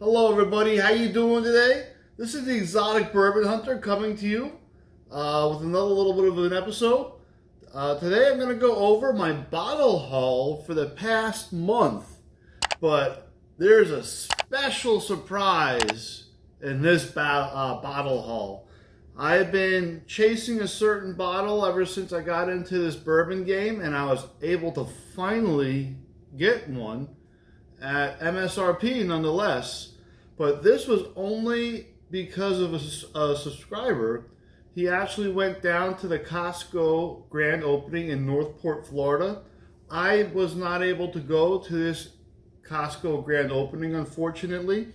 Hello everybody, how you doing today? This is the Exotic Bourbon Hunter coming to you with another little bit of an episode. Today I'm going to go over my bottle haul for the past month, but there's a special surprise in this bottle haul. I've been chasing a certain bottle ever since I got into this bourbon game, and I was able to finally get one at MSRP nonetheless. But this was only because of a subscriber. He actually went down to the Costco grand opening in Northport, Florida. I was not able to go to this Costco grand opening, unfortunately.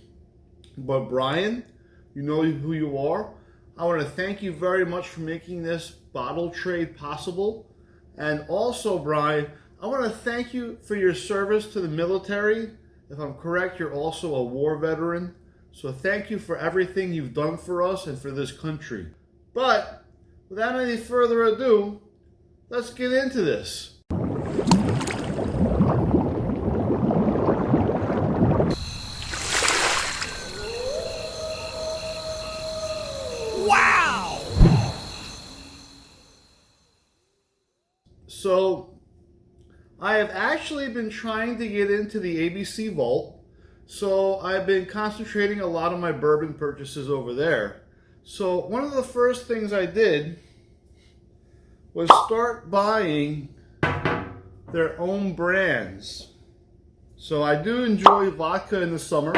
But Brian, you know who you are. I want to thank you very much for making this bottle trade possible. And also, Brian, I want to thank you for your service to the military. If I'm correct, you're also a war veteran. So thank you for everything you've done for us and for this country. But without any further ado, let's get into this. Wow! So I have actually been trying to get into the ABC Vault, so I've been concentrating a lot of my bourbon purchases over there. So one of the first things I did was start buying their own brands. So I do enjoy vodka in the summer,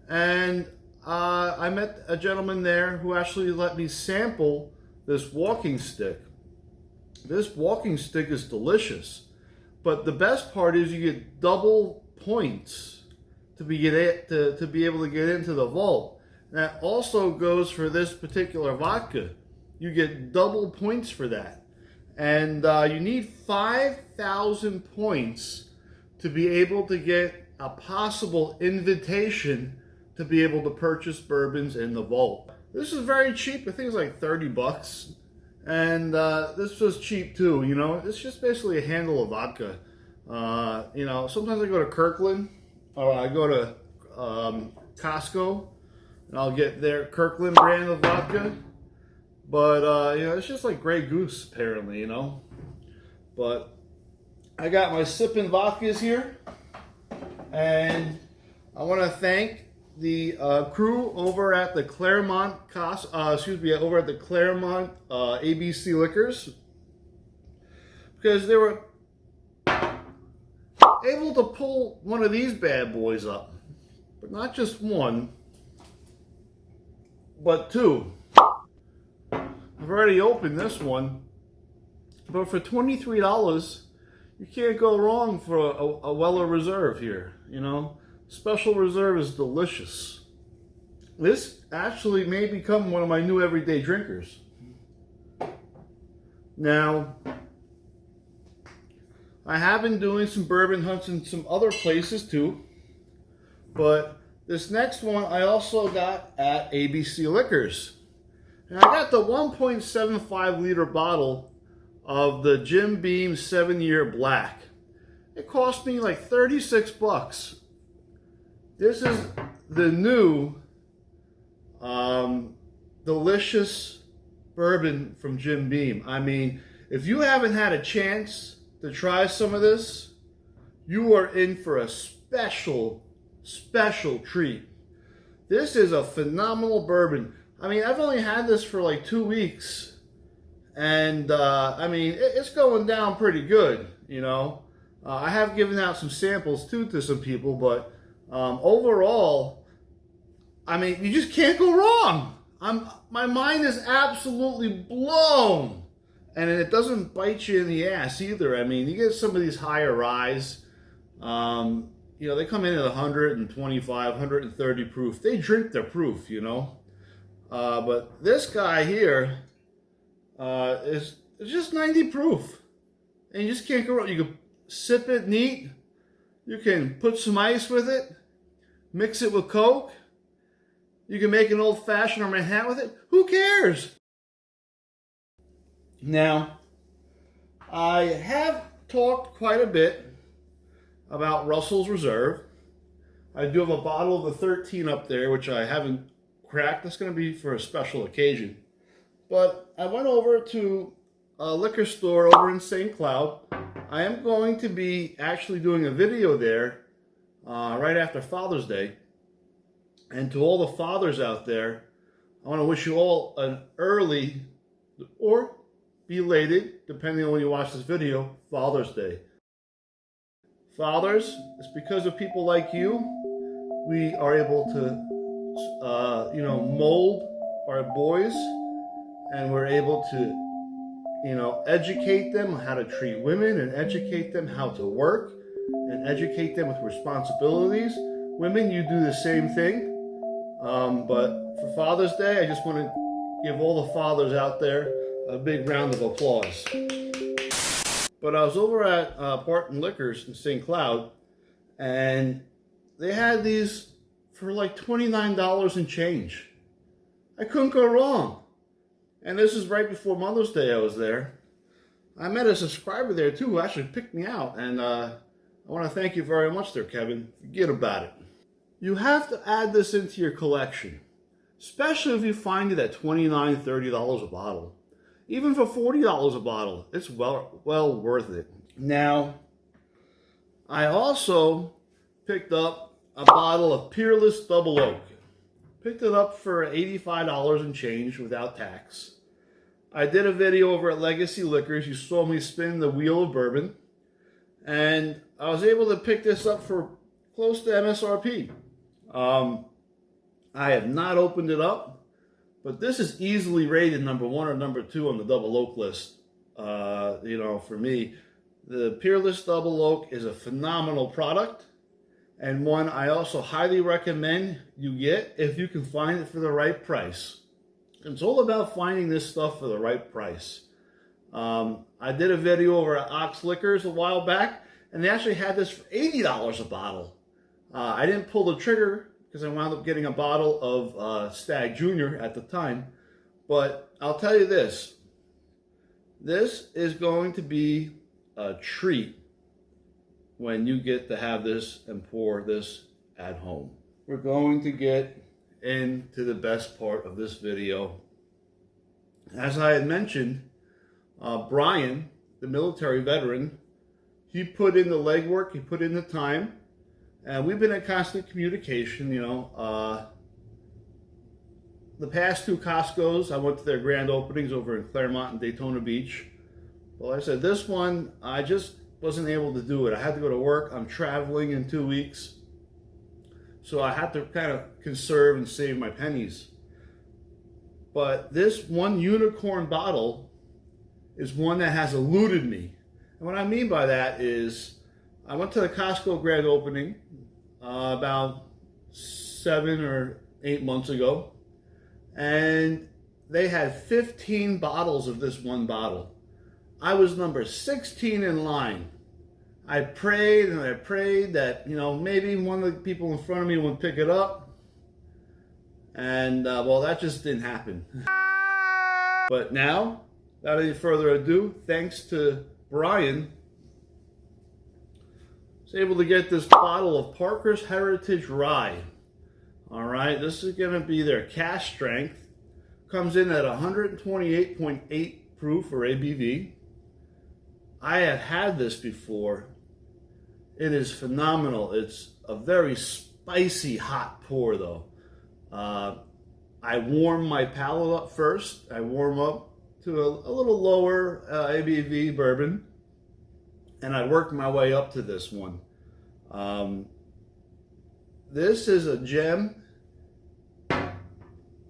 and I met a gentleman there who actually let me sample this walking stick. This walking stick is delicious, but the best part is you get double points to be able to get into the vault. That also goes for this particular vodka. You get double points for that, and you need 5,000 points to be able to get a possible invitation to be able to purchase bourbons in the vault. This is very cheap. I think it's like 30 bucks. And this was cheap too, you know. It's just basically a handle of vodka. You know, sometimes I go to Kirkland, or I go to Costco, and I'll get their Kirkland brand of vodka. But, you know, it's just like Grey Goose, apparently, you know. But I got my sipping vodkas here, and I want to thank the crew over at the Claremont over at the Claremont ABC Liquors, because they were able to pull one of these bad boys up, but not just one, but two. I've already opened this one, but for $23, you can't go wrong for a Weller Reserve here, you know. Special Reserve is delicious. This actually may become one of my new everyday drinkers. Now, I have been doing some bourbon hunts in some other places too, but this next one I also got at ABC Liquors. And I got the 1.75 liter bottle of the Jim Beam 7-Year Black. It cost me like 36 bucks. This is the new delicious bourbon from Jim Beam. I mean, if you haven't had a chance to try some of this, you are in for a special treat. This is a phenomenal bourbon. I mean, I've only had this for like 2 weeks, and I mean, it's going down pretty good, you know. I have given out some samples too to some people, but overall, I mean, you just can't go wrong. My mind is absolutely blown. And it doesn't bite you in the ass either. I mean, you get some of these higher ryes, you know, they come in at 125, 130 proof. They drink their proof, you know. But this guy here is just 90 proof. And you just can't go wrong. You can sip it neat. You can put some ice with it. Mix it with Coke. You can make an old-fashioned or Manhattan with it. Who cares? Now, I have talked quite a bit about Russell's Reserve. I do have a bottle of the 13 up there, which I haven't cracked. That's going to be for a special occasion. But I went over to a liquor store over in St. Cloud. I am going to be actually doing a video there right after Father's Day. And to all the fathers out there, I want to wish you all an early or belated, depending on when you watch this video, Father's Day. Fathers, it's because of people like you, we are able to, mold our boys, and we're able to, educate them on how to treat women, and educate them how to work, and educate them with responsibilities. Women, you do the same thing. But for Father's Day, I just want to give all the fathers out there a big round of applause. But I was over at Barton Liquors in St. Cloud, and they had these for like $29 and change. I couldn't go wrong. And this is right before Mother's Day I was there. I met a subscriber there too who actually picked me out, and I want to thank you very much there, Kevin. Forget about it. You have to add this into your collection, especially if you find it at $29, $30 a bottle. Even for $40 a bottle, it's well worth it. Now, I also picked up a bottle of Peerless Double Oak. Picked it up for $85 and change without tax. I did a video over at Legacy Liquors. You saw me spin the wheel of bourbon. And I was able to pick this up for close to MSRP. I have not opened it up. But this is easily rated number 1 or number 2 on the Double Oak list. For me, the Peerless Double Oak is a phenomenal product, and one I also highly recommend you get if you can find it for the right price. It's all about finding this stuff for the right price. I did a video over at Ox Liquors a while back, and they actually had this for $80 a bottle. I didn't pull the trigger because I wound up getting a bottle of Stag Junior at the time. But I'll tell you this. This is going to be a treat when you get to have this and pour this at home. We're going to get into the best part of this video. As I had mentioned, Brian, the military veteran, he put in the legwork, he put in the time. And we've been in constant communication, The past 2 Costco's, I went to their grand openings over in Claremont and Daytona Beach. Well, like I said, this one, I just wasn't able to do it. I had to go to work. I'm traveling in 2 weeks. So I had to kind of conserve and save my pennies. But this one unicorn bottle is one that has eluded me. And what I mean by that is, I went to the Costco grand opening about 7 or 8 months ago, and they had 15 bottles of this one bottle. I was number 16 in line. I prayed and I prayed that, maybe one of the people in front of me would pick it up, and that just didn't happen. But now, without any further ado, thanks to Brian, able to get this bottle of Parker's Heritage Rye. All right, this is going to be their cask strength. Comes in at 128.8 proof or ABV. I have had this before. It is phenomenal. It's a very spicy hot pour though. I warm my palate up first. I warm up to a little lower ABV bourbon. And I worked my way up to this one. This is a gem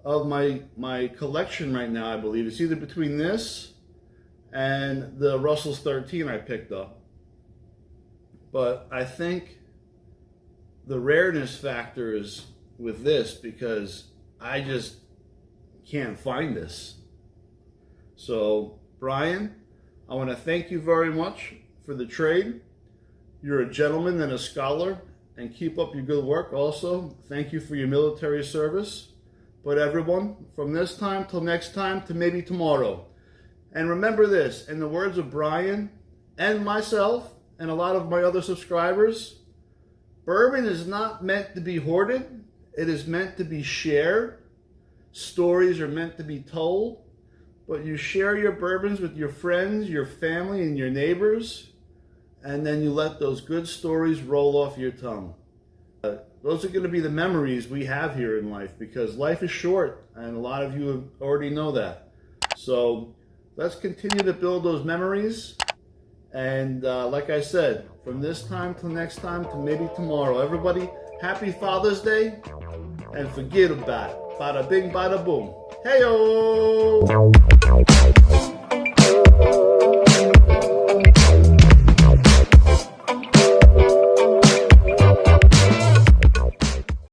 of my collection right now, I believe. It's either between this and the Russell's 13 I picked up. But I think the rareness factor is with this because I just can't find this. So, Brian, I want to thank you very much for the trade. You're a gentleman and a scholar, and keep up your good work also. Thank you for your military service. But everyone, from this time till next time to maybe tomorrow. And remember this, in the words of Brian and myself and a lot of my other subscribers, Bourbon is not meant to be hoarded. It is meant to be shared. Stories are meant to be told. But you share your bourbons with your friends, your family, and your neighbors, and then you let those good stories roll off your tongue. Those are going to be the memories we have here in life, because life is short, and a lot of you already know that. So let's continue to build those memories. And like I said, from this time till next time to maybe tomorrow, everybody, happy Father's Day, and forget about it. Bada bing, bada boom. Hey-o!